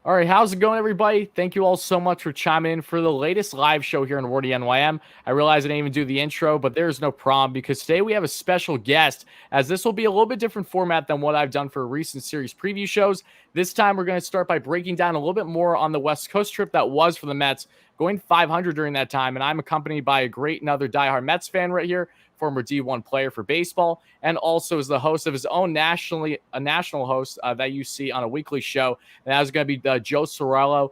All right, how's it going, everybody? Thank you all so much for chiming in for the latest live show here on WardyNYM. I realize I didn't even do the intro, but there's no problem because today we have a special guest, as this will be a little bit different format than what I've done for recent series preview shows. This time, we're going to start by breaking down a little bit more on the West Coast trip that was for the Mets, going 500 during that time, and I'm accompanied by a great another diehard Mets fan right here, former D1 player for baseball, and also is the host of his own national host that you see on a weekly show. And that is going to be Joe Ceraulo,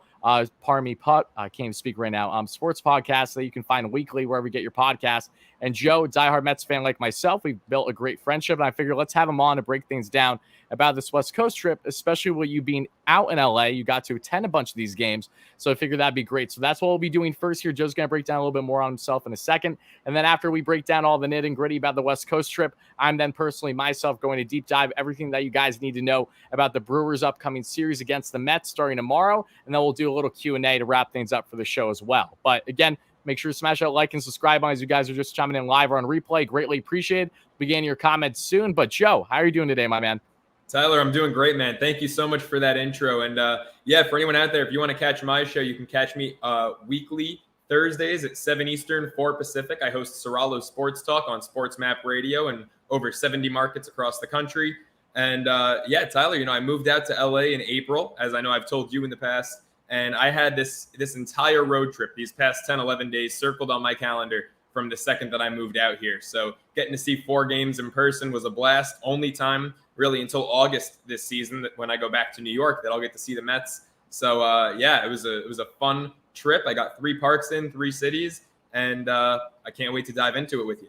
pardon me, I can't even speak right now, sports podcast that you can find weekly wherever you get your podcast. And Joe, diehard Mets fan like myself, we've built a great friendship, and I figured let's have him on to break things down about this West Coast trip, especially with you being out in LA. You got to attend a bunch of these games, so I figured that'd be great. So that's what we'll be doing first here. Joe's going to break down a little bit more on himself in a second, and then after we break down all the nitty and gritty about the West Coast trip, I'm then personally myself going to deep dive everything that you guys need to know about the Brewers' upcoming series against the Mets starting tomorrow, and then we'll do a little Q&A to wrap things up for the show as well. But again, make sure to smash that like and subscribe on as you guys are just chiming in live or on replay. Greatly appreciated. Begin your comments soon. But Joe, how are you doing today, my man? Tyler, I'm doing great, man. Thank you so much for that intro. And yeah, for anyone out there, if you want to catch my show, you can catch me weekly Thursdays at 7 Eastern, 4 Pacific. I host Ceraulo Sports Talk on Sports Map Radio and over 70 markets across the country. And yeah, Tyler, I moved out to LA in April, as I know I've told you in the past. And I had this entire road trip, these past 10, 11 days circled on my calendar from the second that I moved out here. So getting to see 4 games in person was a blast. Only time really until August this season that when I go back to New York that I'll get to see the Mets. So yeah, it was a fun trip. I got 3 parks in 3 cities, and I can't wait to dive into it with you.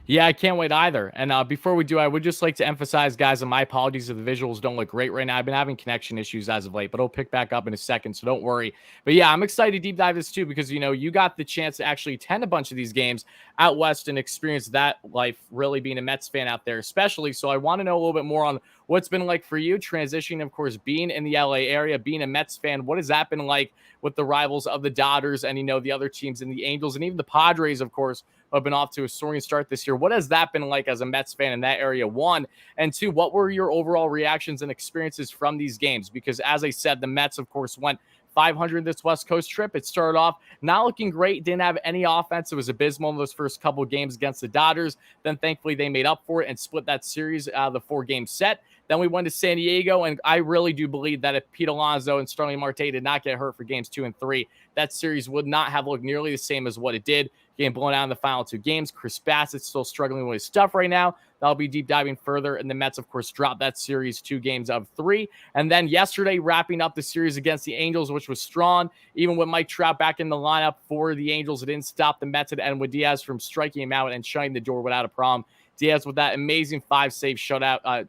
Yeah, I can't wait either. And before we do, I would just like to emphasize, guys, and my apologies if the visuals don't look great right now. I've been having connection issues as of late, but it'll pick back up in a second, so don't worry. But yeah, I'm excited to deep dive this too because, you got the chance to actually attend a bunch of these games out west and experience that life really being a Mets fan out there, especially. So I want to know a little bit more on what's been like for you transitioning, of course, being in the LA area, being a Mets fan. What has that been like with the rivals of the Dodgers and, the other teams and the Angels and even the Padres, of course, who have been off to a soaring start this year? What has that been like as a Mets fan in that area, 1? And 2, what were your overall reactions and experiences from these games? Because as I said, the Mets, of course, went 500 this West Coast trip. It started off not looking great, didn't have any offense. It was abysmal in those first couple of games against the Dodgers. Then thankfully they made up for it and split that series out of the 4-game set. Then we went to San Diego, and I really do believe that if Pete Alonso and Starling Marte did not get hurt for games 2 and 3, that series would not have looked nearly the same as what it did. Getting blown out in the final 2 games. Chris Bassett's still struggling with his stuff right now. That'll be deep diving further. And the Mets, of course, dropped that series 2 games of 3. And then yesterday, wrapping up the series against the Angels, which was strong. Even with Mike Trout back in the lineup for the Angels, it didn't stop the Mets and Edwin Diaz from striking him out and shutting the door without a problem. Diaz with that amazing 5-save shutout,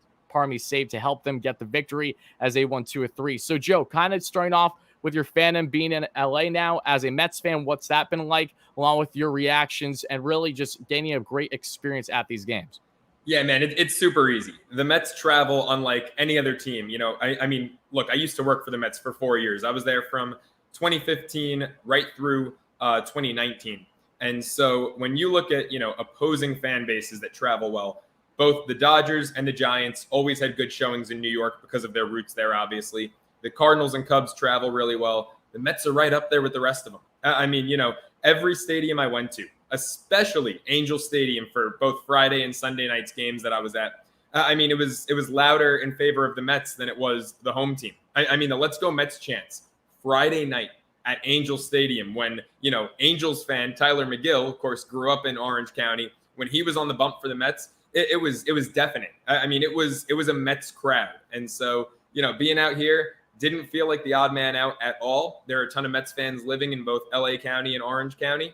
save to help them get the victory as they won 2 of 3. So, Joe, kind of starting off with your fandom being in LA now as a Mets fan, what's that been like, along with your reactions and really just gaining a great experience at these games? Yeah, man, it's super easy. The Mets travel unlike any other team. I mean, look, I used to work for the Mets for 4 years. I was there from 2015 right through 2019. And so when you look at, opposing fan bases that travel well, both the Dodgers and the Giants always had good showings in New York because of their roots there, obviously. The Cardinals and Cubs travel really well. The Mets are right up there with the rest of them. I mean, every stadium I went to, especially Angel Stadium for both Friday and Sunday nights games that I was at, I mean, it was louder in favor of the Mets than it was the home team. I mean, the Let's Go Mets chants Friday night at Angel Stadium when, Angels fan Tyler McGill, of course, grew up in Orange County. When he was on the bump for the Mets, it was deafening. I mean, it was a Mets crowd. And so, being out here, didn't feel like the odd man out at all. There are a ton of Mets fans living in both LA County and Orange County.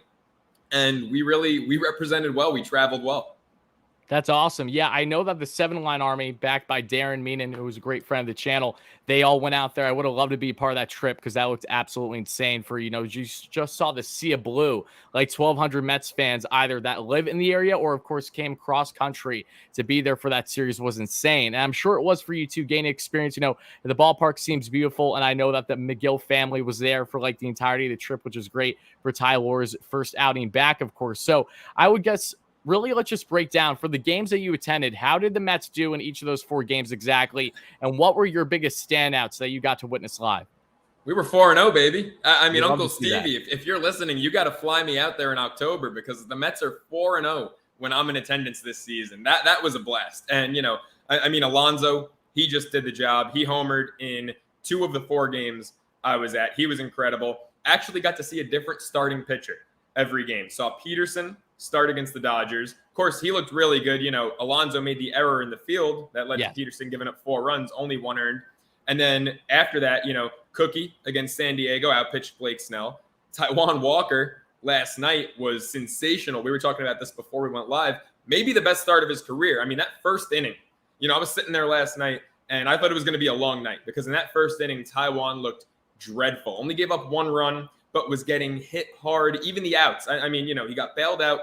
And we represented well. We traveled well. That's awesome. Yeah, I know that the 7-Line Army, backed by Darren Meenan, who was a great friend of the channel, they all went out there. I would have loved to be a part of that trip because that looked absolutely insane for, you just saw the sea of blue, like 1,200 Mets fans either that live in the area or, of course, came cross country to be there for that series was insane. And I'm sure it was for you too, gaining experience. The ballpark seems beautiful. And I know that the McGill family was there for like the entirety of the trip, which is great for Tyler's first outing back, of course. So I would guess, really, let's just break down for the games that you attended. How did the Mets do in each of those 4 games exactly? And what were your biggest standouts that you got to witness live? We were 4-0, baby. I mean, We'd love Uncle to see that. Stevie, if you're listening, you got to fly me out there in October because the Mets are 4-0 when I'm in attendance this season. That was a blast. And, you know, I mean, Alonso, he just did the job. He homered in 2 of the 4 games I was at. He was incredible. Actually got to see a different starting pitcher every game. Saw Peterson start against the Dodgers. Of course, he looked really good. You know, Alonso made the error in the field that led to Peterson giving up 4 runs, only 1 earned. And then after that, you know, Cookie against San Diego outpitched Blake Snell. Taijuan Walker last night was sensational. We were talking about this before we went live. Maybe the best start of his career. I mean, that first inning, you know, I was sitting there last night and I thought it was going to be a long night because in that first inning, Taijuan looked dreadful. Only gave up 1 run, but was getting hit hard. Even the outs. I mean, you know, he got bailed out,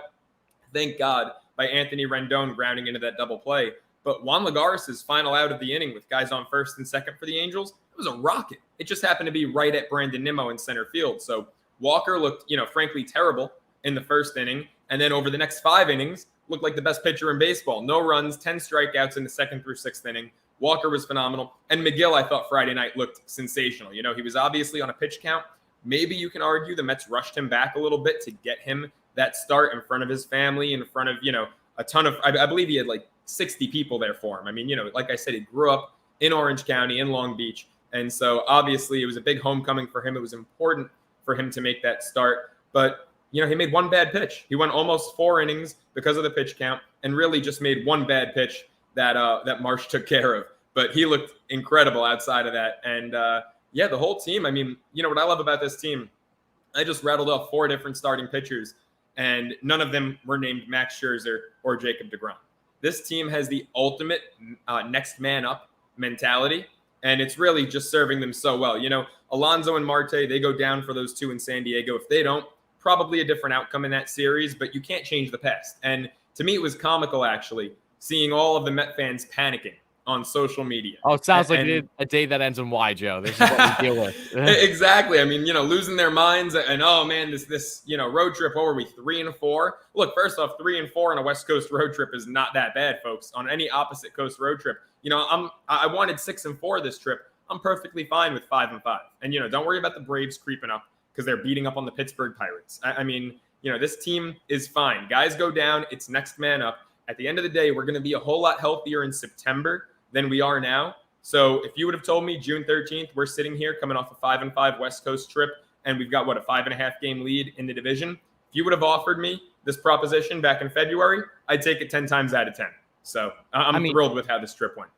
thank God, by Anthony Rendon grounding into that double play. But Juan Lagares' final out of the inning with guys on first and second for the Angels, it was a rocket. It just happened to be right at Brandon Nimmo in center field. So Walker looked, you know, frankly terrible in the first inning. And then over the next 5 innings, looked like the best pitcher in baseball. No runs, 10 strikeouts in the 2nd through 6th inning. Walker was phenomenal. And McGill, I thought Friday night looked sensational. You know, he was obviously on a pitch count. Maybe you can argue the Mets rushed him back a little bit to get him that start in front of his family, in front of, you know, a ton of, I believe he had like 60 people there for him. I mean, you know, like I said, he grew up in Orange County, in Long Beach. And so obviously it was a big homecoming for him. It was important for him to make that start. But, you know, he made 1 bad pitch. He went almost 4 innings because of the pitch count and really just made 1 bad pitch that that Marsh took care of. But he looked incredible outside of that. And, yeah, the whole team, I mean, you know what I love about this team? I just rattled off 4 different starting pitchers, and none of them were named Max Scherzer or Jacob deGrom. This team has the ultimate next man up mentality, and it's really just serving them so well. You know, Alonso and Marte, they go down for those 2 in San Diego. If they don't, probably a different outcome in that series, but you can't change the past. And to me, it was comical, actually, seeing all of the Met fans panicking on social media. Oh, it sounds like a day that ends in Y, Joe. This is what we deal with. Exactly. I mean, you know, losing their minds and, oh man, this, you know, road trip, what were we, 3-4? Look, first off, 3-4 on a West Coast road trip is not that bad, folks. On any opposite coast road trip, you know, I wanted 6-4 this trip. I'm perfectly fine with 5-5. And, you know, don't worry about the Braves creeping up because they're beating up on the Pittsburgh Pirates. I mean, you know, this team is fine. Guys go down. It's next man up. At the end of the day, we're going to be a whole lot healthier in September than we are now. So if you would have told me June 13th, we're sitting here coming off a 5-5 West Coast trip, and we've got, what, a 5.5 game lead in the division. If you would have offered me this proposition back in February, I'd take it 10 times out of 10. So I'm thrilled with how this trip went.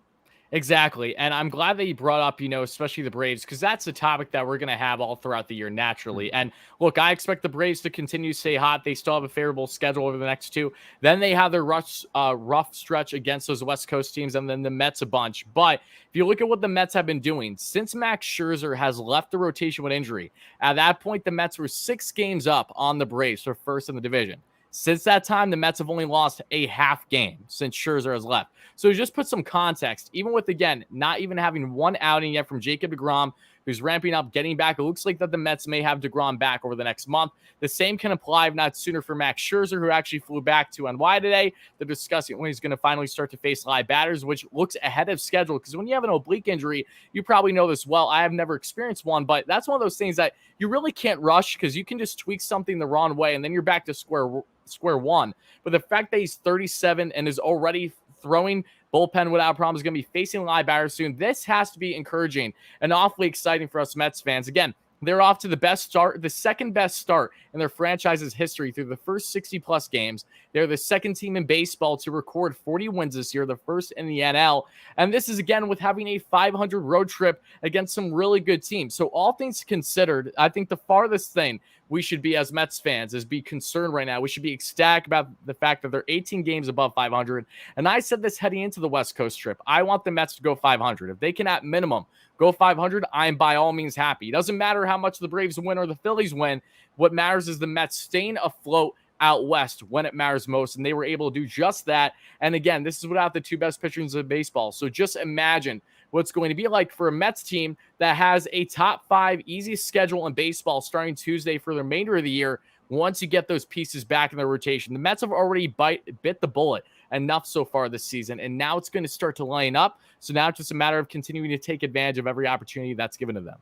Exactly. And I'm glad that you brought up, you know, especially the Braves, because that's a topic that we're going to have all throughout the year naturally. And look, I expect the Braves to continue to stay hot. They still have a favorable schedule over the next 2. Then they have their rough stretch against those West Coast teams, and then the Mets a bunch. But if you look at what the Mets have been doing, since Max Scherzer has left the rotation with injury, at that point, the Mets were 6 games up on the Braves for first in the division. Since that time, the Mets have only lost a half game since Scherzer has left. So just put some context, even with, again, not even having 1 outing yet from Jacob deGrom, who's ramping up, getting back. It looks like that the Mets may have deGrom back over the next month. The same can apply, if not sooner, for Max Scherzer, who actually flew back to NY today. They're discussing when he's going to finally start to face live batters, which looks ahead of schedule. Because when you have an oblique injury, you probably know this well. I have never experienced one, but that's one of those things that you really can't rush because you can just tweak something the wrong way, and then you're back to square one. But the fact that he's 37 and is already throwing bullpen without problems, is going to be facing live batters soon. This has to be encouraging and awfully exciting for us Mets fans. Again, they're off to the best start, the second best start in their franchise's history through the first 60-plus games. They're the second team in baseball to record 40 wins this year, the first in the NL. And this is, again, with having a 500 road trip against some really good teams. So all things considered, I think the farthest thing we should be as Mets fans is be concerned right now. We should be ecstatic about the fact that they're 18 games above 500. And I said this heading into the West Coast trip. I want the Mets to go 500. If they can, at minimum, go 500, I am by all means happy. It doesn't matter how much the Braves win or the Phillies win. What matters is the Mets staying afloat out west when it matters most, and they were able to do just that. And again, this is without the 2 best pitchers in baseball. So just imagine what's going to be like for a Mets team that has a top 5 easiest schedule in baseball starting Tuesday for the remainder of the year once you get those pieces back in their rotation. The Mets have already bit the bullet enough so far this season, and now it's going to start to line up. So now it's just a matter of continuing to take advantage of every opportunity that's given to them.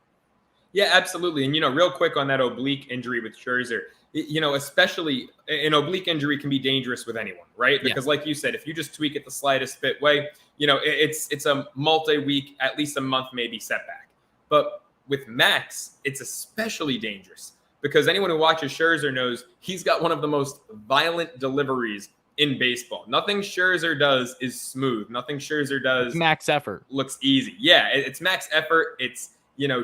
Yeah, absolutely. And, real quick on that oblique injury with Scherzer, especially an oblique injury can be dangerous with anyone, right? Yeah. Because like you said, if you just tweak it the slightest bit way, it's a multi-week, at least a month, maybe setback. But with Max, it's especially dangerous because anyone who watches Scherzer knows he's got one of the most violent deliveries in baseball. Nothing Scherzer does is smooth. Nothing Scherzer does Max effort. looks easy. Yeah, it's max effort. It's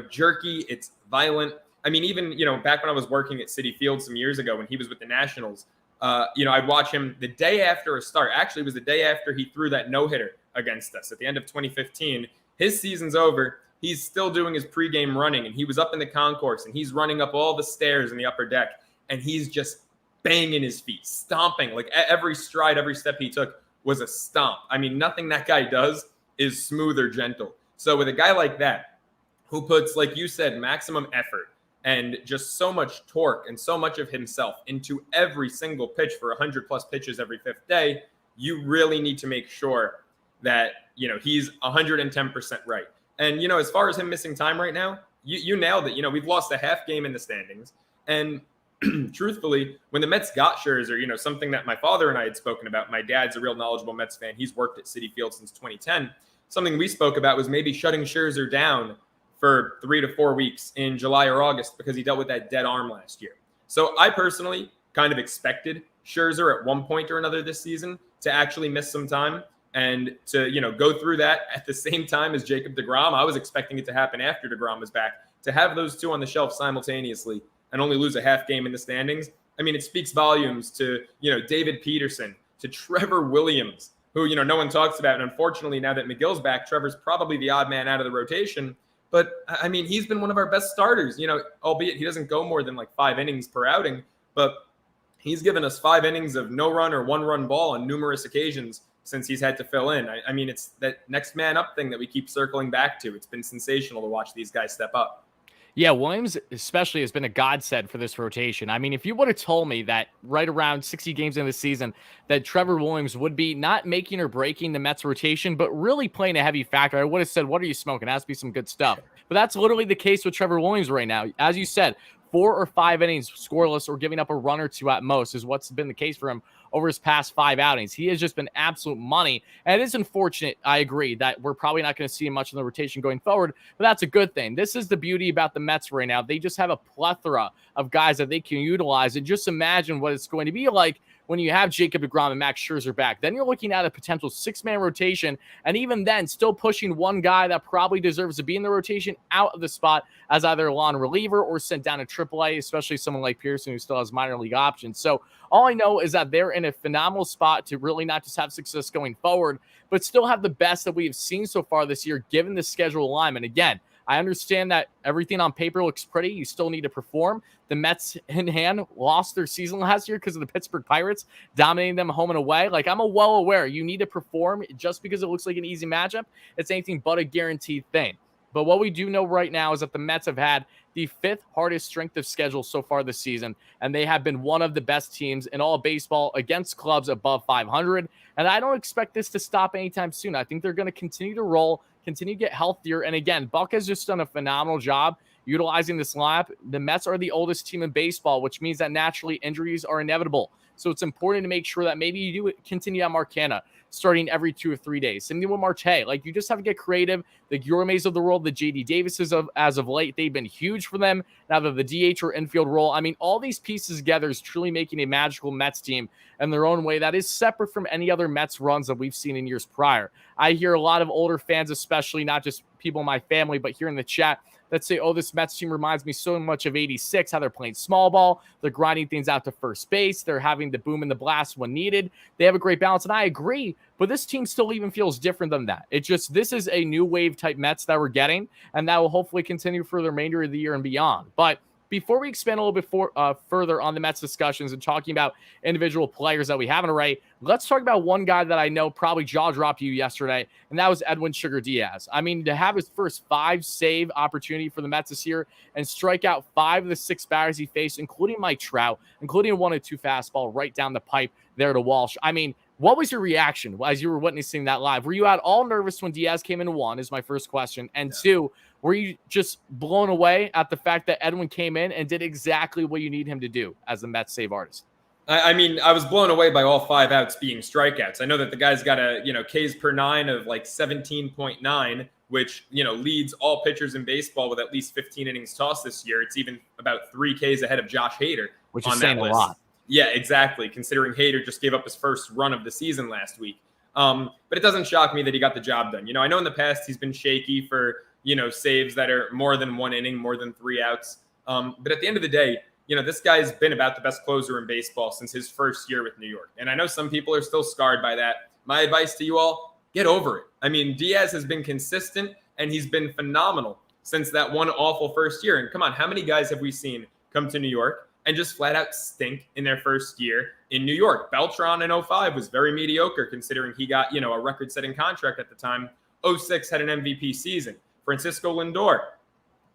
jerky. It's violent. I mean, even back when I was working at Citi Field some years ago when he was with the Nationals, I'd watch him the day after a start. Actually, it was the day after he threw that no-hitter against us at the end of 2015. His season's over. He's still doing his pregame running, and he was up in the concourse, and he's running up all the stairs in the upper deck, and he's just banging his feet, stomping. Like every stride, every step he took was a stomp. I mean, nothing that guy does is smooth or gentle. So with a guy like that, who puts, like you said, maximum effort and just so much torque and so much of himself into every single pitch for 100 plus pitches every fifth day, you really need to make sure that, he's 110% right. And, as far as him missing time right now, you nailed it. We've lost a half game in the standings. And truthfully, when the Mets got Scherzer, something that my father and I had spoken about, my dad's a real knowledgeable Mets fan. He's worked at Citi Field since 2010. Something we spoke about was maybe shutting Scherzer down for 3 to 4 weeks in July or August because he dealt with that dead arm last year. So I personally kind of expected Scherzer at one point or another this season to actually miss some time and to, go through that at the same time as Jacob deGrom. I was expecting it to happen after deGrom was back. To have those two on the shelf simultaneously and only lose a half game in the standings, I mean, it speaks volumes to, David Peterson, to Trevor Williams, who, no one talks about. And unfortunately, now that McGill's back, Trevor's probably the odd man out of the rotation. But, I mean, he's been one of our best starters, albeit he doesn't go more than like 5 innings per outing. But he's given us 5 innings of no run or 1 run ball on numerous occasions since he's had to fill in. I mean, it's that next man up thing that we keep circling back to. It's been sensational to watch these guys step up. Yeah, Williams especially has been a godsend for this rotation. I mean, if you would have told me that right around 60 games in the season that Trevor Williams would be not making or breaking the Mets rotation, but really playing a heavy factor, I would have said, what are you smoking? It has to be some good stuff. But that's literally the case with Trevor Williams right now. As you said, 4 or 5 innings scoreless or giving up a run or 2 at most is what's been the case for him over his past 5 outings. He has just been absolute money. And it is unfortunate, I agree, that we're probably not going to see much in the rotation going forward, but that's a good thing. This is the beauty about the Mets right now. They just have a plethora of guys that they can utilize. And just imagine what it's going to be like when you have Jacob deGrom and Max Scherzer back. Then you're looking at a potential 6-man rotation, and even then still pushing one guy that probably deserves to be in the rotation out of the spot as either a lawn reliever or sent down to AAA, especially someone like Pearson who still has minor league options. So all I know is that they're in a phenomenal spot to really not just have success going forward, but still have the best that we have seen so far this year, given the schedule alignment. Again, I understand that everything on paper looks pretty. You still need to perform. The Mets, in hand, lost their season last year because of the Pittsburgh Pirates dominating them home and away. Like, I'm well aware you need to perform just because it looks like an easy matchup. It's anything but a guaranteed thing. But what we do know right now is that the Mets have had the 5th hardest strength of schedule so far this season, and they have been one of the best teams in all of baseball against clubs above 500. And I don't expect this to stop anytime soon. I think they're going to continue to roll, continue to get healthier. And again, Buck has just done a phenomenal job utilizing this lineup. The Mets are the oldest team in baseball, which means that naturally injuries are inevitable. So it's important to make sure that maybe you do continue on Mark Canha starting every 2 or 3 days. Same thing with Marte. Like, you just have to get creative. The Guillormes of the world, the JD Davises as of late, they've been huge for them. Now that the DH or infield role, I mean, all these pieces together is truly making a magical Mets team in their own way that is separate from any other Mets runs that we've seen in years prior. I hear a lot of older fans, especially not just people in my family, but here in the chat, that say, oh, this Mets team reminds me so much of 86, how they're playing small ball. They're grinding things out to first base. They're having the boom and the blast when needed. They have a great balance, and I agree, but this team still even feels different than that. It just, this is a new wave type Mets that we're getting, and that will hopefully continue for the remainder of the year and beyond. But before we expand a little bit further on the Mets discussions and talking about individual players that we haven't already, let's talk about one guy that I know probably jaw dropped you yesterday, and that was Edwin Sugar Diaz. I mean, to have his first 5-save opportunity for the Mets this year and strike out 5 of the 6 batters he faced, including Mike Trout, including a 1-2 fastball right down the pipe there to Walsh. I mean, what was your reaction as you were witnessing that live? Were you at all nervous when Diaz came in 1 is my first question. And 2, were you just blown away at the fact that Edwin came in and did exactly what you need him to do as the Mets save artist? I mean, I was blown away by all 5 outs being strikeouts. I know that the guy's got a, Ks per 9 of like 17.9, which, leads all pitchers in baseball with at least 15 innings tossed this year. It's even about 3 Ks ahead of Josh Hader, which is saying a lot. Yeah, exactly. Considering Hader just gave up his first run of the season last week. But it doesn't shock me that he got the job done. I know in the past he's been shaky for, saves that are more than 1 inning, more than 3 outs. But at the end of the day, this guy's been about the best closer in baseball since his first year with New York. And I know some people are still scarred by that. My advice to you all, get over it. I mean, Diaz has been consistent and he's been phenomenal since that one awful first year. And come on, how many guys have we seen come to New York and just flat out stink in their first year in New York? Beltran in 05 was very mediocre considering he got, a record-setting contract at the time. 06 had an MVP season. Francisco Lindor,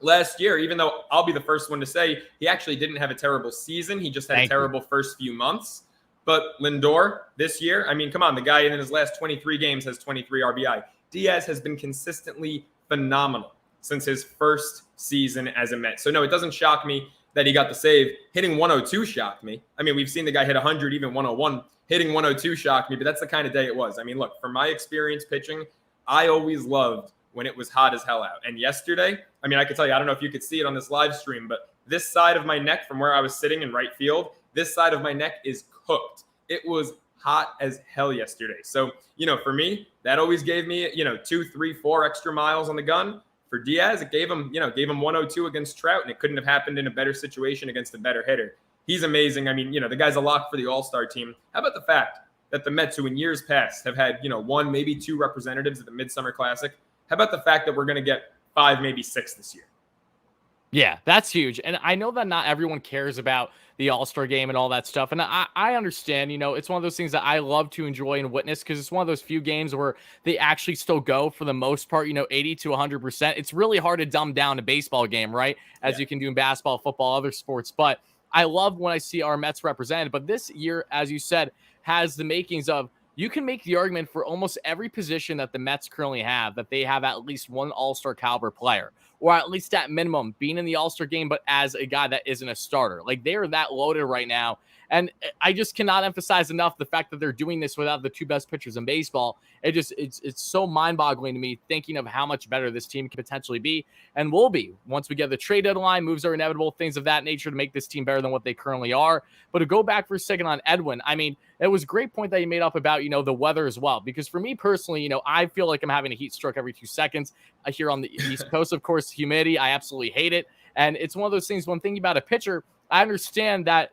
last year, even though I'll be the first one to say he actually didn't have a terrible season. He just had a terrible first few months. But Lindor this year, I mean, come on, the guy in his last 23 games has 23 RBI. Diaz has been consistently phenomenal since his first season as a Met. So no, it doesn't shock me that he got the save. Hitting 102 shocked me. I mean, we've seen the guy hit 100, even 101. Hitting 102 shocked me, but that's the kind of day it was. I mean, look, from my experience pitching, I always loved when it was hot as hell out. And yesterday, I mean, I could tell you, I don't know if you could see it on this live stream, but this side of my neck from where I was sitting in right field, this side of my neck is cooked. It was hot as hell yesterday. So, for me, that always gave me, 2, 3, 4 extra miles on the gun. For Diaz, it gave him 102 against Trout, and it couldn't have happened in a better situation against a better hitter. He's amazing. I mean, the guy's a lock for the All-Star team. How about the fact that the Mets, who in years past have had, 1, maybe 2 representatives at the Midsummer Classic, how about the fact that we're going to get 5, maybe 6 this year? Yeah, that's huge. And I know that not everyone cares about the All-Star game and all that stuff. And I understand, it's one of those things that I love to enjoy and witness because it's one of those few games where they actually still go for the most part, 80 to 100%. It's really hard to dumb down a baseball game, right? As you can do in basketball, football, other sports. But I love when I see our Mets represented. But this year, as you said, has the makings of, you can make the argument for almost every position that the Mets currently have that they have at least one All-Star caliber player, or at least at minimum being in the All-Star game, but as a guy that isn't a starter. Like, they are that loaded right now. And I just cannot emphasize enough the fact that they're doing this without the 2 best pitchers in baseball. It's so mind-boggling to me thinking of how much better this team can potentially be and will be once we get the trade deadline. Moves are inevitable, things of that nature to make this team better than what they currently are. But to go back for a second on Edwin, I mean, it was a great point that you made up about, the weather as well. Because for me personally, I feel like I'm having a heat stroke every 2 seconds here on the East Coast. Of course, humidity, I absolutely hate it. And it's one of those things when thinking about a pitcher, I understand that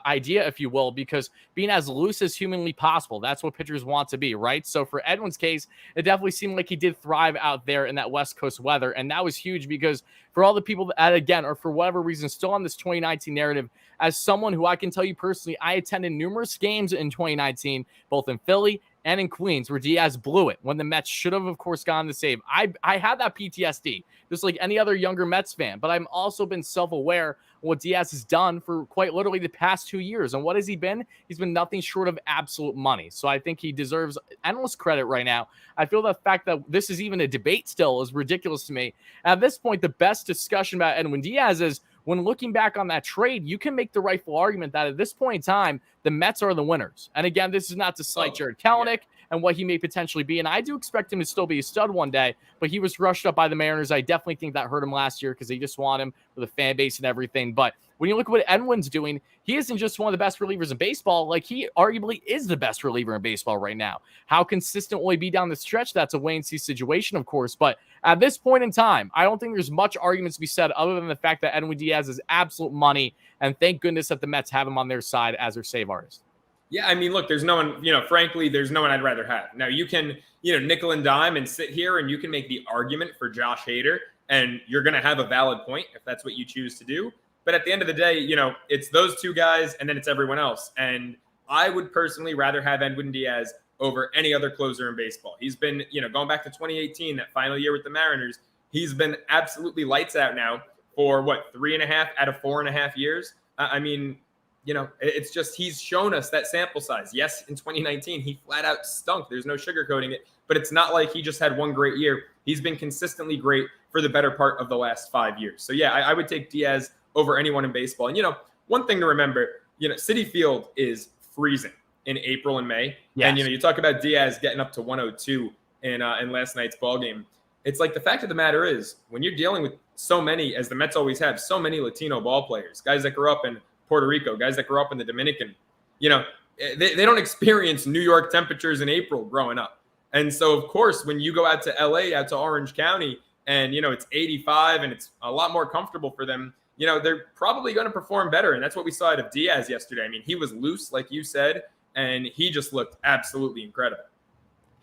idea, if you will, because being as loose as humanly possible, that's what pitchers want to be, right? So for Edwin's case, it definitely seemed like he did thrive out there in that West Coast weather. And that was huge because for all the people that, again, or for whatever reason, still on this 2019 narrative, as someone who I can tell you personally, I attended numerous games in 2019, both in Philly and in Queens, where Diaz blew it when the Mets should have, of course, gotten the save. I had that PTSD, just like any other younger Mets fan, but I've also been self-aware of what Diaz has done for quite literally the past 2 years. And what has he been? He's been nothing short of absolute money. So I think he deserves endless credit right now. I feel the fact that this is even a debate still is ridiculous to me. At this point, the best discussion about Edwin Diaz is, when looking back on that trade, you can make the rightful argument that at this point in time, the Mets are the winners. And again, this is not to slight Jared Kelenic and what he may potentially be. And I do expect him to still be a stud one day, but he was rushed up by the Mariners. I definitely think that hurt him last year because they just want him for the fan base and everything. But when you look at what Edwin's doing, he isn't just one of the best relievers in baseball. Like, he arguably is the best reliever in baseball right now. How consistent will he be down the stretch? That's a wait-and-see situation, of course. But at this point in time, I don't think there's much arguments to be said other than the fact that Edwin Diaz is absolute money. And thank goodness that the Mets have him on their side as their save artist. Yeah, I mean, look, there's no one, frankly, there's no one I'd rather have. Now, you can, nickel and dime and sit here and you can make the argument for Josh Hader, and you're going to have a valid point if that's what you choose to do. But at the end of the day, it's those 2 guys and then it's everyone else. And I would personally rather have Edwin Diaz over any other closer in baseball. He's been, going back to 2018, that final year with the Mariners, he's been absolutely lights out now for 3.5 out of 4.5 years. I mean, It's just he's shown us that sample size. Yes, in 2019, he flat out stunk. There's no sugarcoating it. But it's not like he just had one great year. He's been consistently great for the better part of the last 5 years. So, yeah, I would take Diaz over anyone in baseball. And, one thing to remember, Citi Field is freezing in April and May. Yes. And, you talk about Diaz getting up to 102 in last night's ball game. It's like the fact of the matter is when you're dealing with so many, as the Mets always have, so many Latino ball players, guys that grew up in Puerto Rico, guys that grew up in the Dominican, they don't experience New York temperatures in April growing up. And so, of course, when you go out to LA, out to Orange County, and, it's 85 and it's a lot more comfortable for them, they're probably going to perform better. And that's what we saw out of Diaz yesterday. I mean, he was loose, like you said, and he just looked absolutely incredible.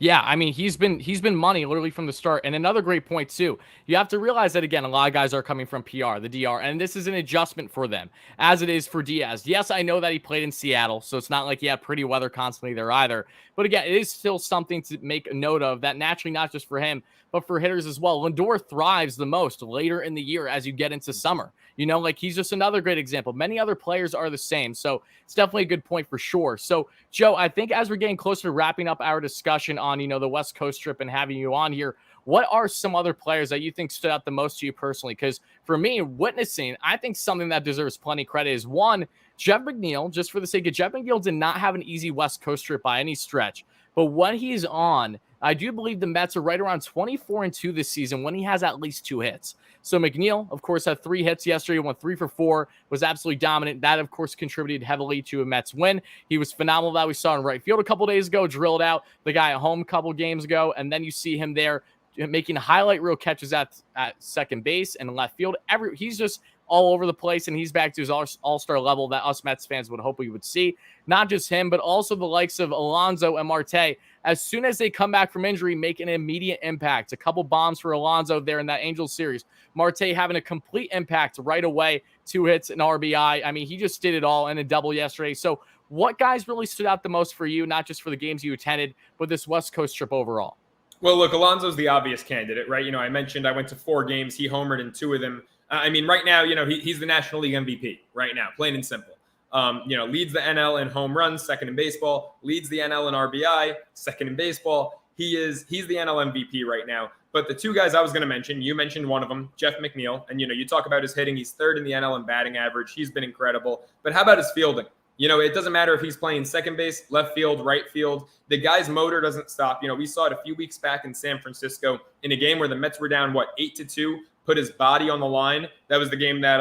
Yeah, I mean, he's been money literally from the start. And another great point, too, you have to realize that, again, a lot of guys are coming from PR, the DR, and this is an adjustment for them, as it is for Diaz. Yes, I know that he played in Seattle, so it's not like he had pretty weather constantly there either. But again, it is still something to make a note of that naturally, not just for him, but for hitters as well. Lindor thrives the most later in the year as you get into summer. He's just another great example. Many other players are the same. So it's definitely a good point for sure. So, Joe, I think as we're getting closer to wrapping up our discussion on, the West Coast trip and having you on here, what are some other players that you think stood out the most to you personally? Because for me, witnessing, I think something that deserves plenty of credit is one, Jeff McNeil, just for the sake of Jeff McNeil did not have an easy West Coast trip by any stretch. But when he's on, I do believe the Mets are right around 24-2 this season when he has at least 2 hits. So McNeil, of course, had 3 hits yesterday, went 3 for 4, was absolutely dominant. That, of course, contributed heavily to a Mets win. He was phenomenal that we saw in right field a couple days ago, drilled out the guy at home a couple games ago, and then you see him there making highlight reel catches at second base and left field. He's just all over the place, and he's back to his all-star level that us Mets fans would hope we would see. Not just him, but also the likes of Alonso and Marte. As soon as they come back from injury, make an immediate impact. A couple bombs for Alonso there in that Angels series. Marte having a complete impact right away. 2 hits, an RBI. I mean, he just did it all and a double yesterday. So what guys really stood out the most for you, not just for the games you attended, but this West Coast trip overall? Well, look, Alonso's the obvious candidate, right? I mentioned I went to 4 games. He homered in 2 of them. I mean, right now, he's the National League MVP right now, plain and simple. Leads the NL in home runs, second in baseball, leads the NL in RBI, second in baseball. He's the NL MVP right now. But the 2 guys I was going to mention, you mentioned one of them, Jeff McNeil. And, you talk about his hitting. He's 3rd in the NL in batting average. He's been incredible. But how about his fielding? It doesn't matter if he's playing second base, left field, right field. The guy's motor doesn't stop. We saw it a few weeks back in San Francisco in a game where the Mets were down, 8-2, put his body on the line. That was the game that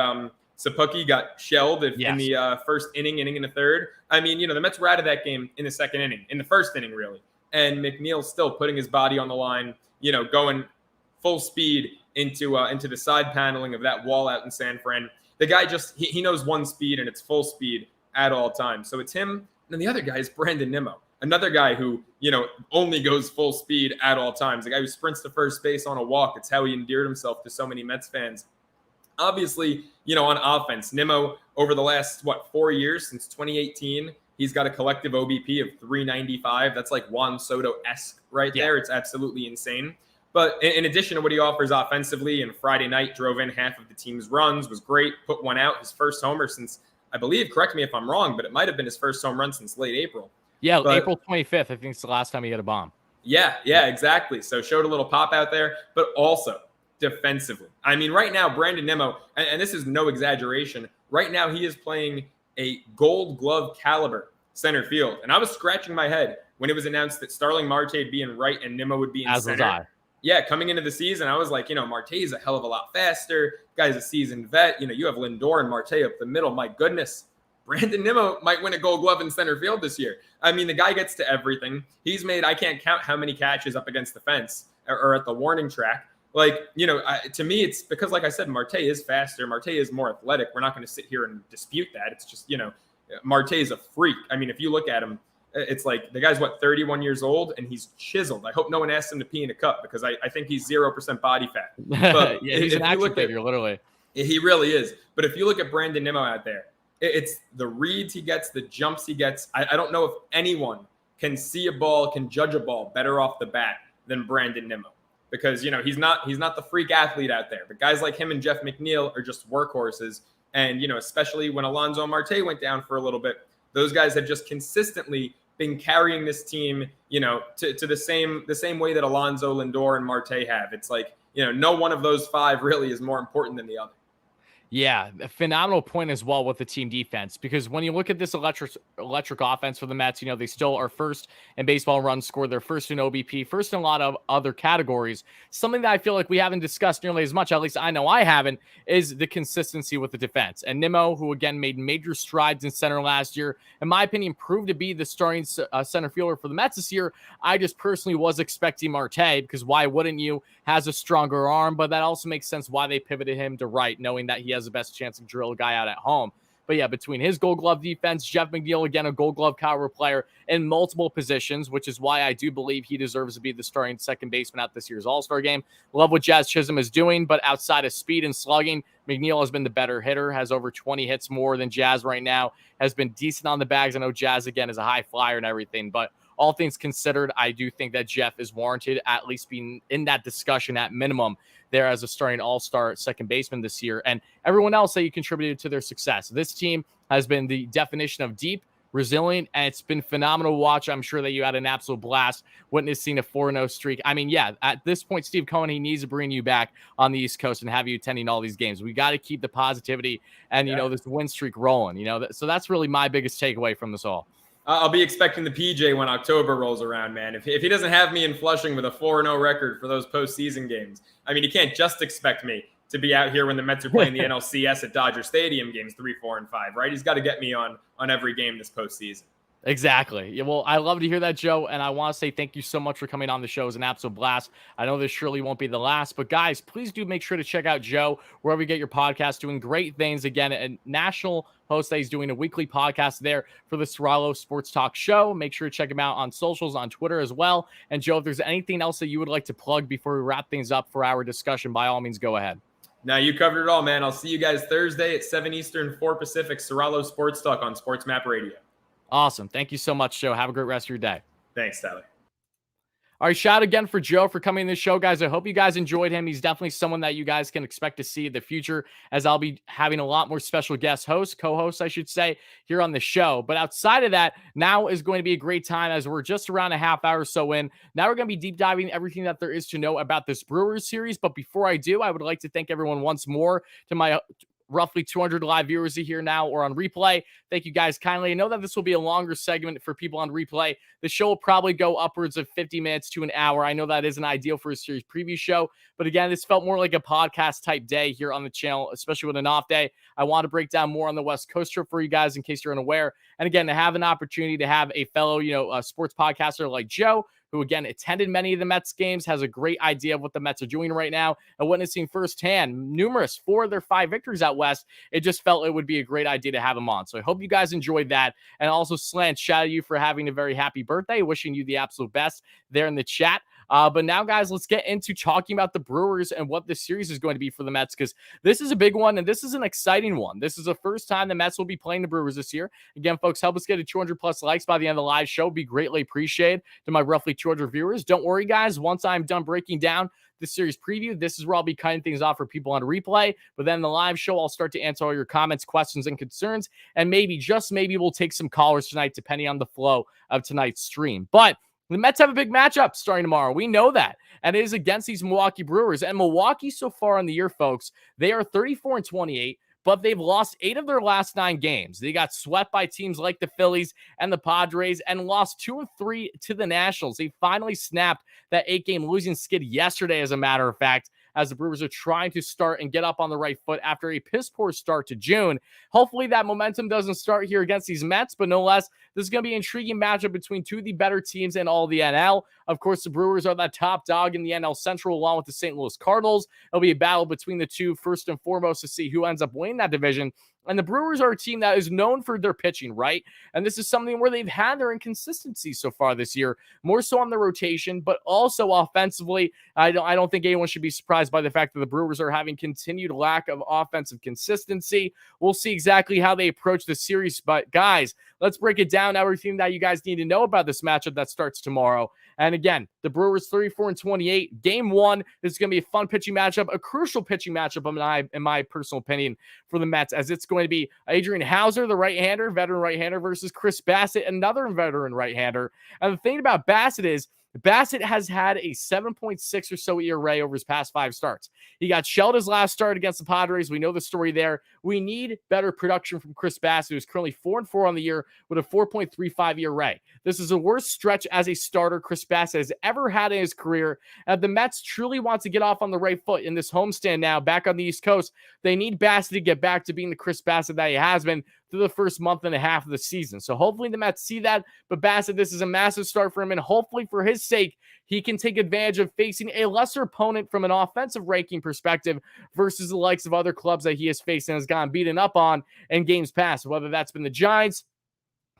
Sapucki got shelled in the first inning in the third. I mean, the Mets were out of that game in the second inning, in the first inning, really. And McNeil's still putting his body on the line, going full speed into the side paneling of that wall out in San Fran. The guy he knows one speed, and it's full speed at all times. So it's him. And then the other guy is Brandon Nimmo, another guy who, only goes full speed at all times. The guy who sprints to first base on a walk. It's how he endeared himself to so many Mets fans. Obviously, on offense, Nimmo over the last, 4 years since 2018, he's got a collective OBP of 395. That's like Juan Soto-esque right there. It's absolutely insane. But in addition to what he offers offensively, and Friday night drove in half of the team's runs, was great, put one out, his first homer since, I believe, correct me if I'm wrong, but it might have been his first home run since late April. Yeah, but April 25th, I think it's the last time he hit a bomb. Yeah, exactly. So showed a little pop out there, but also defensively. I mean, right now, Brandon Nimmo, and this is no exaggeration, right now he is playing a Gold Glove caliber center field. And I was scratching my head when it was announced that Starling Marte would be in right and Nimmo would be in center. Was I. Yeah, coming into the season, I was like, Marte is a hell of a lot faster. Guy's a seasoned vet. You have Lindor and Marte up the middle. My goodness. Brandon Nimmo might win a Gold Glove in center field this year. I mean, the guy gets to everything. He's made, I can't count how many catches up against the fence or at the warning track. To me, it's because, like I said, Marte is faster. Marte is more athletic. We're not going to sit here and dispute that. It's just, Marte is a freak. I mean, if you look at him, it's like the guy's 31 years old and he's chiseled. I hope no one asks him to pee in a cup because I think he's 0% body fat. But yeah, he's an action figure, literally. He really is. But if you look at Brandon Nimmo out there, it's the reads he gets, the jumps he gets. I don't know if anyone can see a ball, can judge a ball better off the bat than Brandon Nimmo. because, you know, he's not the freak athlete out there. But guys like him and Jeff McNeil are just workhorses. And, you know, especially when Alonso Marte went down for a little bit, those guys have just consistently been carrying this team, you know, to the same way that Alonso, Lindor, and Marte have. It's like, you know, no one of those five really is more important than the other. Yeah, a phenomenal point as well with the team defense, because when you look at this electric offense for the Mets, you know, they still are first in baseball runs scored. They're first in OBP, first in a lot of other categories. Something that I feel like we haven't discussed nearly as much, at least I know I haven't, is the consistency with the defense. And Nimmo, who again made major strides in center last year, in my opinion, proved to be the starting center fielder for the Mets this year. I just personally was expecting Marte, because why wouldn't you? Has a stronger arm, but that also makes sense why they pivoted him to right, knowing that he has the best chance to drill a guy out at home. But yeah, between his Gold Glove defense, Jeff McNeil, again, a Gold Glove caliber player in multiple positions, which is why I do believe he deserves to be the starting second baseman at this year's All-Star game. Love what Jazz Chisholm is doing, but outside of speed and slugging, McNeil has been the better hitter, has over 20 hits more than Jazz right now, has been decent on the bags. I know Jazz, again, is a high flyer and everything, but all things considered, I do think that Jeff is warranted at least being in that discussion at minimum there as a starting all-star second baseman this year, and everyone else that you contributed to their success. This team has been the definition of deep, resilient, and it's been phenomenal to watch. I'm sure that you had an absolute blast witnessing a 4-0 streak. I mean, yeah, at this point, Steve Cohen, he needs to bring you back on the East Coast and have you attending all these games. We got to keep the positivity and, you know, this win streak rolling, you know, so that's really my biggest takeaway from this all. I'll be expecting the PJ when October rolls around, man. If he doesn't have me in Flushing with a 4-0 record for those postseason games, I mean, he can't just expect me to be out here when the Mets are playing the NLCS at Dodger Stadium games 3, 4, and 5, right? He's got to get me on every game this postseason. Exactly. Yeah, well, I love to hear that, Joe, and I want to say thank you so much for coming on the show. It's an absolute blast. I know this surely won't be the last, but guys, please do make sure to check out Joe wherever you get your podcast, doing great things. Again, a national host that he's doing a weekly podcast there for the Ceraulo Sports Talk Show. Make sure to check him out on socials, on Twitter as well. And Joe, if there's anything else that you would like to plug before we wrap things up for our discussion, by all means, go ahead. Now, you covered it all, man. I'll see you guys Thursday at 7 Eastern, 4 Pacific, Ceraulo Sports Talk on Sports Map Radio. Awesome. Thank you so much, Joe. Have a great rest of your day. Thanks, Tyler. All right, shout out again for Joe for coming on the show, guys. I hope you guys enjoyed him. He's definitely someone that you guys can expect to see in the future, as I'll be having a lot more special guest hosts, co-hosts, I should say, here on the show. But outside of that, now is going to be a great time, as we're just around a half hour or so in. Now we're going to be deep diving everything that there is to know about this Brewers series. But before I do, I would like to thank everyone once more, to my roughly 200 live viewers here now or on replay. Thank you guys kindly. I know that this will be a longer segment for people on replay. The show will probably go upwards of 50 minutes to an hour. I know that isn't ideal for a series preview show, but again, this felt more like a podcast type day here on the channel, especially with an off day. I want to break down more on the West Coast trip for you guys in case you're unaware. And again, to have an opportunity to have a fellow, sports podcaster like Joe, who again attended many of the Mets games, has a great idea of what the Mets are doing right now, and witnessing firsthand numerous 4 of their 5 victories out west, it just felt it would be a great idea to have him on. So I hope you guys enjoyed that. And also, Slant, shout out you for having a very happy birthday. Wishing you the absolute best there in the chat. But now, guys, let's get into talking about the Brewers and what this series is going to be for the Mets, because this is a big one, and this is an exciting one. This is the first time the Mets will be playing the Brewers this year. Again, folks, help us get to 200+ likes by the end of the live show. Be greatly appreciated to my roughly 200 viewers. Don't worry, guys. Once I'm done breaking down the series preview, this is where I'll be cutting things off for people on replay. But then the live show, I'll start to answer all your comments, questions, and concerns. And maybe, just maybe, we'll take some callers tonight, depending on the flow of tonight's stream. But the Mets have a big matchup starting tomorrow. We know that. And it is against these Milwaukee Brewers. And Milwaukee so far in the year, folks, they are 34-28, but they've lost 8 of their last 9 games. They got swept by teams like the Phillies and the Padres and lost 2 of 3 to the Nationals. They finally snapped that 8-game losing skid yesterday, as a matter of fact, as the Brewers are trying to start and get up on the right foot after a piss-poor start to June. Hopefully that momentum doesn't start here against these Mets, but no less, this is going to be an intriguing matchup between 2 of the better teams in all the NL. Of course, the Brewers are the top dog in the NL Central, along with the St. Louis Cardinals. It'll be a battle between the two, first and foremost, to see who ends up winning that division. And the Brewers are a team that is known for their pitching, right? And this is something where they've had their inconsistency so far this year, more so on the rotation, but also offensively. I don't think anyone should be surprised by the fact that the Brewers are having continued lack of offensive consistency. We'll see exactly how they approach the series. But guys, let's break it down, everything that you guys need to know about this matchup that starts tomorrow. And again, the Brewers 34-28. Game 1 is going to be a fun pitching matchup, a crucial pitching matchup in my personal opinion for the Mets, as it's going to be Adrian Hauser, the right-hander, veteran right-hander, versus Chris Bassett, another veteran right-hander. And the thing about Bassett is Bassett has had a 7.6 or so ERA over his past 5 starts. He got shelled his last start against the Padres. We know the story there. We need better production from Chris Bassett, who's currently 4-4 on the year with a 4.35 ERA. This is the worst stretch as a starter Chris Bassett has ever had in his career. The Mets truly want to get off on the right foot in this homestand now, back on the East Coast. They need Bassett to get back to being the Chris Bassett that he has been through the first month and a half of the season. So hopefully the Mets see that. But Bassett, this is a massive start for him, and hopefully for his sake, he can take advantage of facing a lesser opponent from an offensive ranking perspective versus the likes of other clubs that he has faced and has gotten beaten up on in games past, whether that's been the Giants,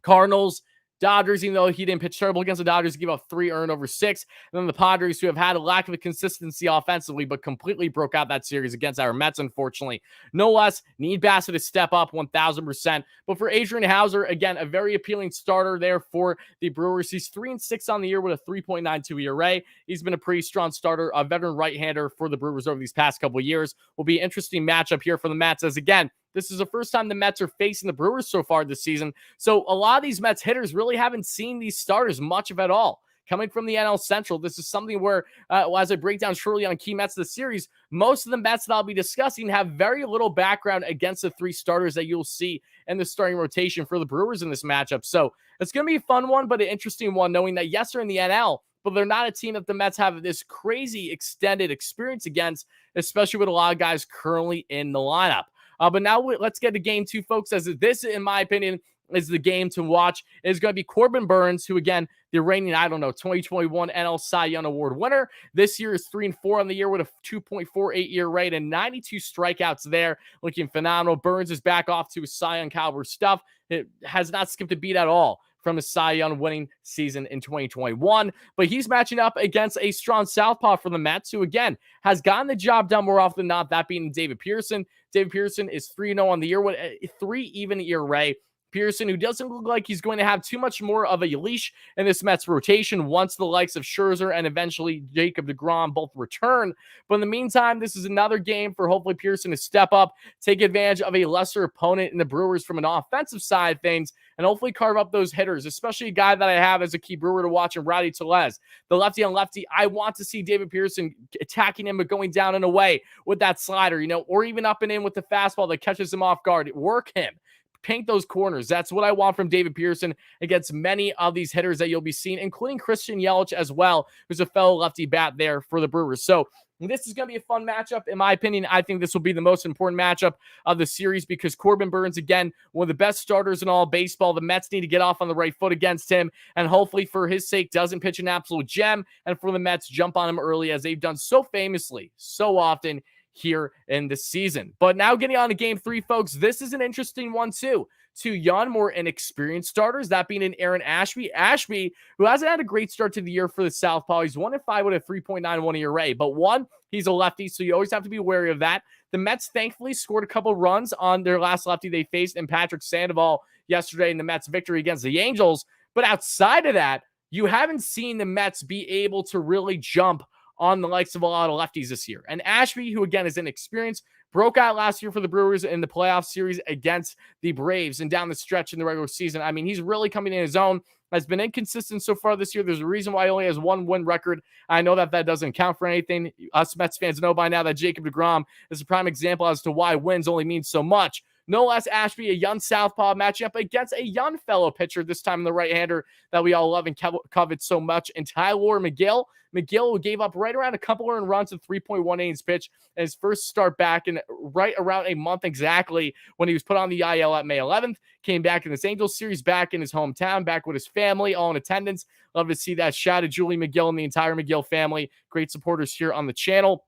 Cardinals, Dodgers, even though he didn't pitch terrible against the Dodgers, give up 3 earned over 6. And then the Padres, who have had a lack of consistency offensively, but completely broke out that series against our Mets, unfortunately. No less, need Bassett to step up 1,000%. But for Adrian Hauser, again, a very appealing starter there for the Brewers. He's 3-6 on the year with a 3.92 ERA. He's been a pretty strong starter, a veteran right-hander for the Brewers over these past couple of years. Will be an interesting matchup here for the Mets, as again, this is the first time the Mets are facing the Brewers so far this season. So a lot of these Mets hitters really haven't seen these starters much of at all. Coming from the NL Central, this is something where, as I break down shortly on key Mets of the series, most of the Mets that I'll be discussing have very little background against the 3 starters that you'll see in the starting rotation for the Brewers in this matchup. So it's going to be a fun one, but an interesting one, knowing that, yes, they're in the NL, but they're not a team that the Mets have this crazy extended experience against, especially with a lot of guys currently in the lineup. But now let's get to game 2, folks, as this, in my opinion, is the game to watch. It's going to be Corbin Burnes, who, again, the reigning, 2021 NL Cy Young Award winner. This year is 3-4 on the year with a 2.48 ERA and 92 strikeouts there. Looking phenomenal. Burnes is back off to his Cy Young caliber stuff. It has not skipped a beat at all from his Cy Young winning season in 2021. But he's matching up against a strong southpaw for the Mets, who, again, has gotten the job done more often than not, that being David Pearson. David Pearson is 3-0 on the year with a 3 even ERA. Pearson, who doesn't look like he's going to have too much more of a leash in this Mets rotation once the likes of Scherzer and eventually Jacob deGrom both return. But in the meantime, this is another game for hopefully Pearson to step up, take advantage of a lesser opponent in the Brewers from an offensive side of things, and hopefully carve up those hitters, especially a guy that I have as a key Brewer to watch in Rowdy Tellez. The lefty on lefty, I want to see David Pearson attacking him but going down and away with that slider, or even up and in with the fastball that catches him off guard. Work him. Paint those corners. That's what I want from David Pearson against many of these hitters that you'll be seeing, including Christian Yelich as well, who's a fellow lefty bat there for the Brewers. So this is going to be a fun matchup. In my opinion, I think this will be the most important matchup of the series because Corbin Burnes, again, one of the best starters in all baseball. The Mets need to get off on the right foot against him, and hopefully for his sake doesn't pitch an absolute gem, and for the Mets jump on him early as they've done so famously, so often here in the season. But now getting on to game 3, folks, this is an interesting one too. 2 young, more inexperienced starters, that being an Aaron Ashby. Ashby, who hasn't had a great start to the year for the Southpaw. He's 1-5 with a 3.91 ERA, but he's a lefty, so you always have to be wary of that. The Mets thankfully scored a couple runs on their last lefty they faced in Patrick Sandoval yesterday in the Mets' victory against the Angels. But outside of that, you haven't seen the Mets be able to really jump on the likes of a lot of lefties this year. And Ashby, who again is inexperienced, broke out last year for the Brewers in the playoff series against the Braves and down the stretch in the regular season. I mean, he's really coming in his own, has been inconsistent so far this year. There's a reason why he only has 1 win record. I know that doesn't count for anything. Us Mets fans know by now that Jacob deGrom is a prime example as to why wins only means so much. No less Ashby, a young southpaw, matching up against a young fellow pitcher, this time the right-hander that we all love and covet so much, and Tyler McGill. McGill, who gave up right around a couple earned runs at 3.1 innings pitch in his first start back in right around a month exactly when he was put on the IL at May 11th, came back in this Angels series, back in his hometown, back with his family, all in attendance. Love to see that. Shout out to Julie McGill and the entire McGill family. Great supporters here on the channel.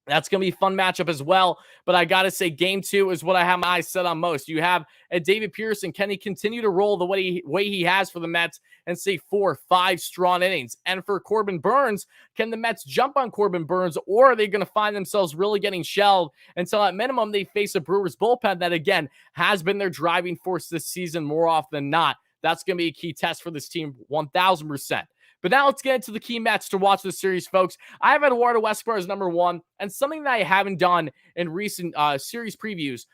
That's going to be a fun matchup as well. But I got to say, game 2 is what I have my eyes set on most. You have a David Pearson. Can he continue to roll the way he has for the Mets and say 4-5 strong innings? And for Corbin Burnes, can the Mets jump on Corbin Burnes, or are they going to find themselves really getting shelled until at minimum they face a Brewers bullpen that, again, has been their driving force this season more often than not? That's going to be a key test for this team, 1,000%. But now let's get into the key Mets to watch this series, folks. I have Eduardo Escobar as number one, and something that I haven't done in recent series previews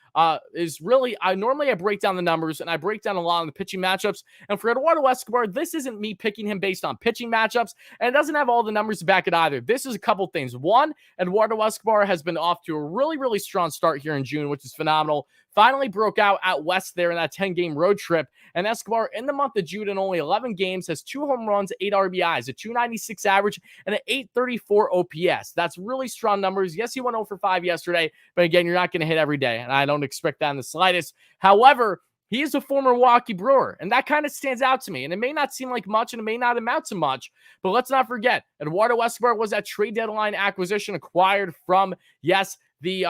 is really, normally I break down the numbers and I break down a lot of the pitching matchups. And for Eduardo Escobar, this isn't me picking him based on pitching matchups, and it doesn't have all the numbers to back it either. This is a couple things. One, Eduardo Escobar has been off to a really, really strong start here in June, which is phenomenal. Finally broke out at West there in that 10-game road trip. And Escobar, in the month of June, in only 11 games, has 2 home runs, 8 RBIs, a 296 average, and an 834 OPS. That's really strong numbers. Yes, he went 0 for 5 yesterday, but again, you're not going to hit every day, and I don't expect that in the slightest. However, he is a former Milwaukee Brewer, and that kind of stands out to me. And it may not seem like much, and it may not amount to much, but let's not forget, Eduardo Escobar was that trade deadline acquisition acquired from, yes, the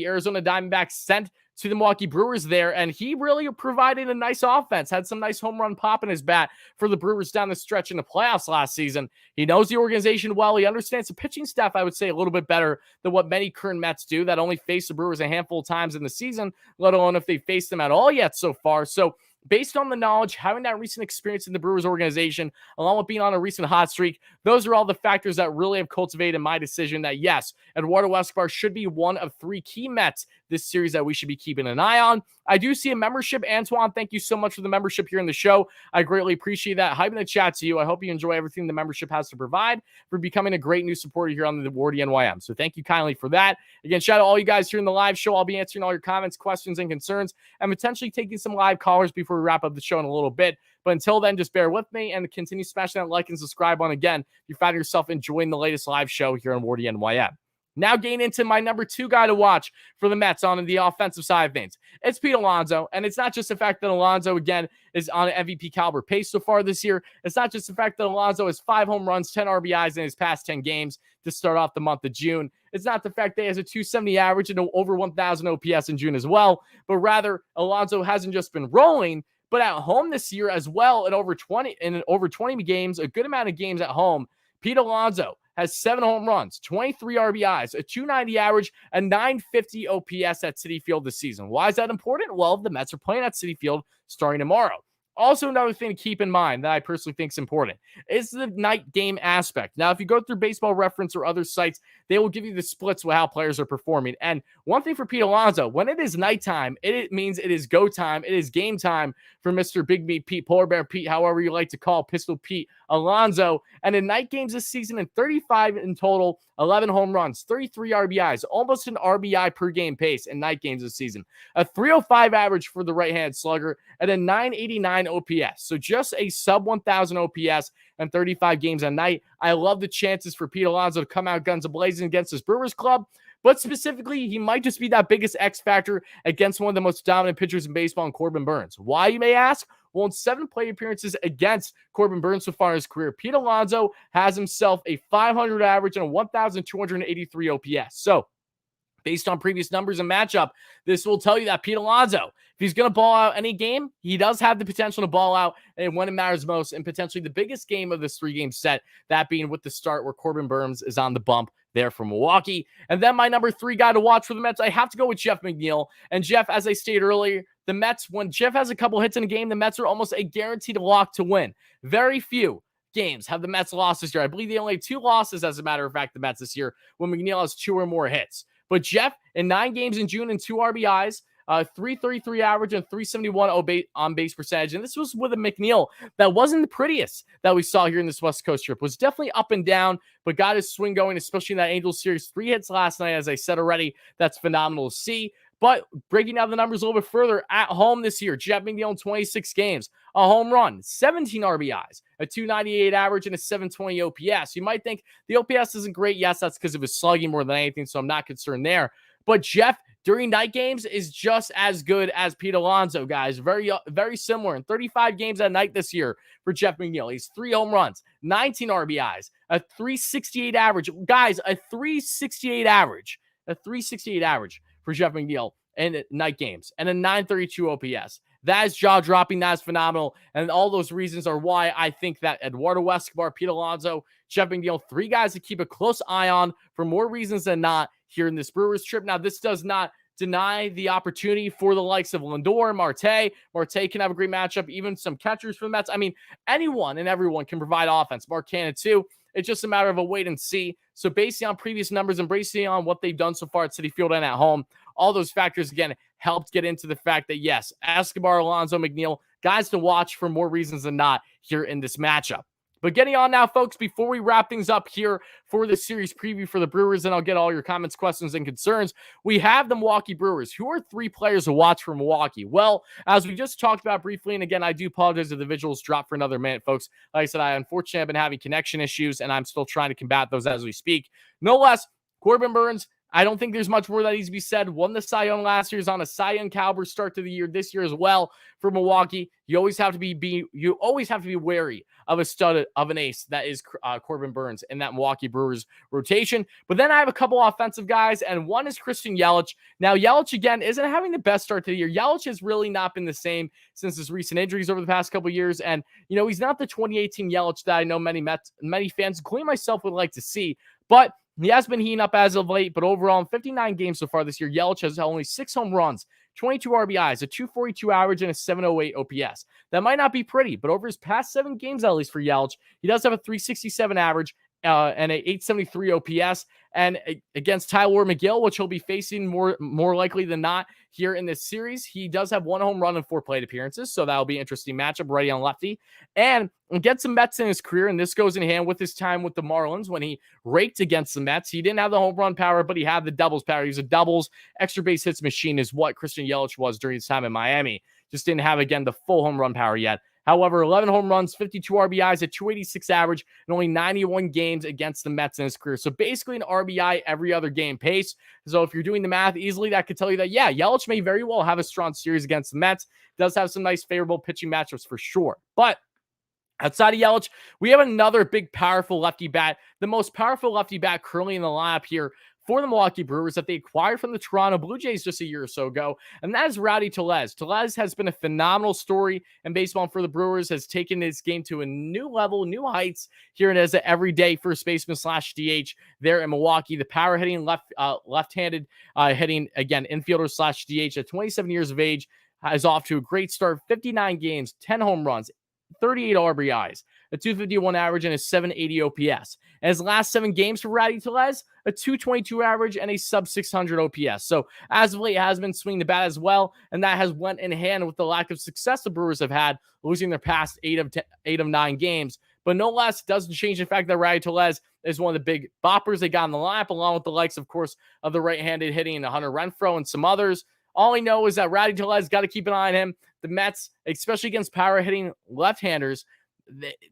Arizona Diamondbacks sent to the Milwaukee Brewers there, and he really provided a nice offense, had some nice home run pop in his bat for the Brewers down the stretch in the playoffs last season. He knows the organization well. He understands the pitching staff, I would say, a little bit better than what many current Mets do that only face the Brewers a handful of times in the season, let alone if they faced them at all yet so far. So based on the knowledge, having that recent experience in the Brewers organization, along with being on a recent hot streak, those are all the factors that really have cultivated my decision that, yes, Eduardo Escobar should be one of 3 key Mets this series that we should be keeping an eye on. I do see a membership. Antoine, thank you so much for the membership here in the show. I greatly appreciate that. Hyping the chat to you. I hope you enjoy everything the membership has to provide for becoming a great new supporter here on the WardyNYM. So thank you kindly for that. Again, shout out all you guys here in the live show. I'll be answering all your comments, questions, and concerns, and potentially taking some live callers before we wrap up the show in a little bit. But until then, just bear with me and continue smashing that like and subscribe on again if you find yourself enjoying the latest live show here on WardyNYM. Now getting into my number 2 guy to watch for the Mets on the offensive side of things. It's Pete Alonso, and it's not just the fact that Alonso, again, is on an MVP caliber pace so far this year. It's not just the fact that Alonso has 5 home runs, 10 RBIs in his past 10 games to start off the month of June. It's not the fact that he has a 270 average and over 1,000 OPS in June as well, but rather Alonso hasn't just been rolling, but at home this year as well in over 20 games, a good amount of games at home. Pete Alonso has 7 home runs, 23 RBIs, a 290 average, a 950 OPS at Citi Field this season. Why is that important? Well, the Mets are playing at Citi Field starting tomorrow. Also, another thing to keep in mind that I personally think is important is the night game aspect. Now, if you go through Baseball Reference or other sites, they will give you the splits with how players are performing. And one thing for Pete Alonso, when it is nighttime, it means it is go time. It is game time for Mr. Big Meat Pete, Polar Bear Pete, however you like to call Pistol Pete Alonso. And in night games this season, in 35 in total, 11 home runs, 33 RBIs, almost an RBI per game pace in night games this season. A 305 average for the right-handed slugger and a 989 OPS. So just a sub 1,000 OPS and 35 games a night. I love the chances for Pete Alonso to come out guns a-blazing against his Brewers club. But specifically, he might just be that biggest X factor against one of the most dominant pitchers in baseball, in Corbin Burnes. Why, you may ask? Well, in 7 plate appearances against Corbin Burnes so far in his career, Pete Alonso has himself a 500 average and a 1,283 OPS. So, based on previous numbers and matchup, this will tell you that Pete Alonso, if he's going to ball out any game, he does have the potential to ball out and when it matters most, and potentially the biggest game of this 3-game set, that being with the start where Corbin Burnes is on the bump there from Milwaukee. And then my number 3 guy to watch for the Mets, I have to go with Jeff McNeil. And Jeff, as I stated earlier, the Mets, when Jeff has a couple hits in a game, the Mets are almost a guaranteed lock to win. Very few games have the Mets lost this year. I believe they only have 2 losses, as a matter of fact, the Mets this year, when McNeil has 2 or more hits. But Jeff, in 9 games in June and 2 RBIs, 333 average and 371 on base percentage. And this was with a McNeil that wasn't the prettiest that we saw here in this West Coast trip. Was definitely up and down, but got his swing going, especially in that Angels series. 3 hits last night, as I said already. That's phenomenal to see. But breaking down the numbers a little bit further, at home this year, Jeff McNeil in 26 games, a home run, 17 RBIs, a 298 average, and a 720 OPS. You might think the OPS isn't great. Yes, that's because of his slugging more than anything, so I'm not concerned there. But Jeff, during night games, is just as good as Pete Alonso, guys. Very, very similar. In 35 games at night this year for Jeff McNeil, he's 3 home runs, 19 RBIs, a 368 average. Guys, a 368 average. A 368 average for Jeff McNeil in night games, and a 932 OPS. That is jaw-dropping. That is phenomenal. And all those reasons are why I think that Eduardo Escobar, Pete Alonso, Jeff McNeil, 3 guys to keep a close eye on for more reasons than not here in this Brewers trip. Now, this does not deny the opportunity for the likes of Lindor, Marte. Marte can have a great matchup, even some catchers for the Mets. I mean, anyone and everyone can provide offense. Mark Cannon too. It's just a matter of a wait and see. So based on previous numbers and based on what they've done so far at Citi Field and at home, all those factors, again, helped get into the fact that, yes, Escobar, Alonso, McNeil, guys to watch for more reasons than not here in this matchup. But getting on now, folks, before we wrap things up here for the series preview for the Brewers, and I'll get all your comments, questions, and concerns, we have the Milwaukee Brewers. Who are 3 players to watch for Milwaukee? Well, as we just talked about briefly, and again, I do apologize if the visuals drop for another minute, folks. Like I said, I unfortunately have been having connection issues, and I'm still trying to combat those as we speak. No less, Corbin Burnes, I don't think there's much more that needs to be said. Won the Cy Young last year. Is on a Cy Young caliber start to the year this year as well for Milwaukee. You always have to be wary of a stud of an ace that is Corbin Burnes in that Milwaukee Brewers rotation. But then I have a couple offensive guys, and one is Christian Yelich. Now Yelich again isn't having the best start to the year. Yelich has really not been the same since his recent injuries over the past couple of years, and he's not the 2018 Yelich that I know many fans, including myself, would like to see. But he has been heating up as of late, but overall in 59 games so far this year, Yelich has only 6 home runs, 22 RBIs, a 242 average, and a 708 OPS. That might not be pretty, but over his past 7 games, at least for Yelich, he does have a 367 average and a 873 OPS. And against Tyler McGill, which he'll be facing more likely than not here in this series, he does have 1 home run and 4 plate appearances, so that'll be an interesting matchup, righty on lefty. And get some Mets in his career, and this goes in hand with his time with the Marlins when he raked against the Mets. He didn't have the home run power, but he had the doubles power. He was a doubles, extra base hits machine is what Christian Yelich was during his time in Miami. Just didn't have, again, the full home run power yet. However, 11 home runs, 52 RBIs, a 286 average, and only 91 games against the Mets in his career. So basically an RBI every other game pace. So if you're doing the math easily, that could tell you that, yeah, Yelich may very well have a strong series against the Mets. Does have some nice favorable pitching matchups for sure. But outside of Yelich, we have another big, powerful lefty bat, the most powerful lefty bat currently in the lineup here for the Milwaukee Brewers that they acquired from the Toronto Blue Jays just a year or so ago, and that is Rowdy Tellez. Tellez has been a phenomenal story in baseball for the Brewers, has taken his game to a new level, new heights here as an everyday first baseman / DH there in Milwaukee. The power hitting left-handed hitting, again, infielder / DH at 27 years of age, is off to a great start, 59 games, 10 home runs, 38 RBIs, a 251 average, and a 780 OPS. And his last 7 games for Rowdy Tellez, a 222 average and a sub 600 OPS. So as of late, has been swinging the bat as well, and that has went in hand with the lack of success the Brewers have had, losing their past 8 of 9 games. But no less, doesn't change the fact that Rowdy Tellez is one of the big boppers they got in the lineup, along with the likes, of course, of the right-handed hitting Hunter Renfroe and some others. All I know is that Rowdy Tellez got to keep an eye on him. The Mets, especially against power-hitting left-handers,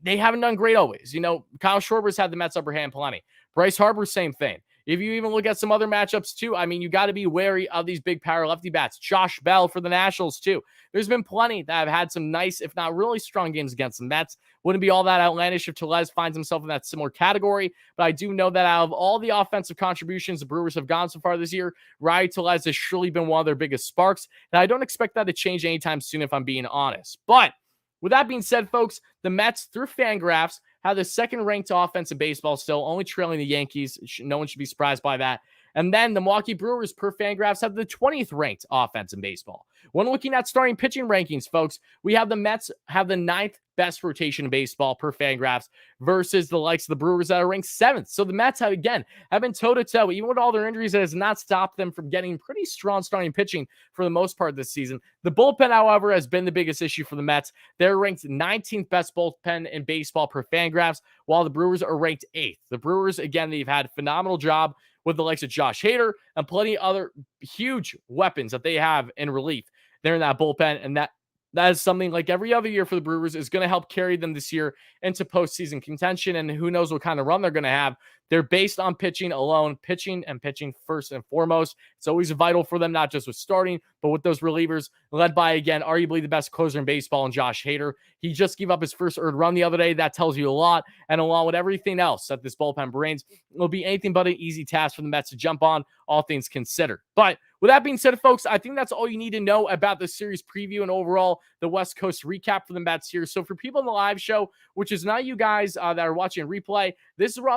they haven't done great always. Kyle Schwarber's had the Mets upper hand plenty. Bryce Harper, same thing. If you even look at some other matchups too, I mean, you got to be wary of these big power lefty bats. Josh Bell for the Nationals too. There's been plenty that have had some nice, if not really strong games against the Mets. Wouldn't be all that outlandish if Tellez finds himself in that similar category, but I do know that out of all the offensive contributions the Brewers have gone so far this year, Rowdy Tellez has surely been one of their biggest sparks, and I don't expect that to change anytime soon if I'm being honest. But with that being said, folks, the Mets, through Fangraphs, have the second-ranked offense in baseball still, only trailing the Yankees. No one should be surprised by that. And then the Milwaukee Brewers, per Fangraphs, have the 20th-ranked offense in baseball. When looking at starting pitching rankings, folks, we have the Mets have the 9th best rotation in baseball per Fangraphs versus the likes of the Brewers that are ranked 7th. So the Mets have been toe-to-toe. Even with all their injuries, it has not stopped them from getting pretty strong starting pitching for the most part this season. The bullpen, however, has been the biggest issue for the Mets. They're ranked 19th best bullpen in baseball per Fangraphs, while the Brewers are ranked 8th. The Brewers, again, they've had a phenomenal job with the likes of Josh Hader and plenty of other huge weapons that they have in relief there in that bullpen. And that is something, like every other year for the Brewers, is going to help carry them this year into postseason contention. And who knows what kind of run they're going to have. They're based on pitching alone, pitching first and foremost. It's always vital for them, not just with starting, but with those relievers, led by, again, arguably the best closer in baseball in Josh Hader. He just gave up his first earned run the other day. That tells you a lot. And along with everything else that this bullpen brings, it will be anything but an easy task for the Mets to jump on, all things considered. But With that being said, folks, I think that's all you need to know about the series preview and overall the West Coast recap for the Mets here. So for people in the live show, which is not you guys that are watching replay, this is where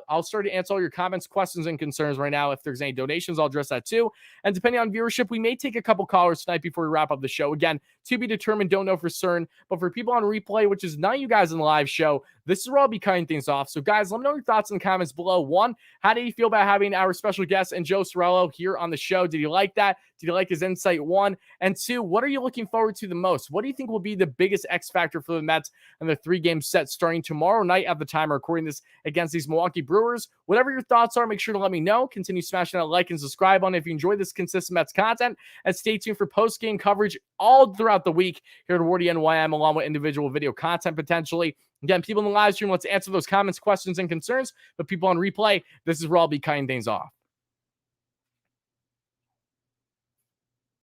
I'll start to answer all your comments, questions, and concerns right now. If there's any donations, I'll address that too. And depending on viewership, we may take a couple callers tonight before we wrap up the show. Again, to be determined, don't know for certain. But for people on replay, which is not you guys in the live show, this is where I'll be cutting things off. So guys, let me know your thoughts in the comments below. One, how did you feel about having our special guest and Joe Ceraulo here on the show? Did you like that? Did you like his insight? One, and two, what are you looking forward to the most? What do you think will be the biggest X factor for the Mets and the 3-game set starting tomorrow night at the time of recording this against these Milwaukee Brewers? Whatever your thoughts are, make sure to let me know. Continue smashing that like and subscribe on if you enjoy this consistent Mets content, and stay tuned for post-game coverage all throughout the week here at WardyNYM, along with individual video content potentially. Again, people in the live stream, let's answer those comments, questions, and concerns. But people on replay, this is where I'll be cutting things off.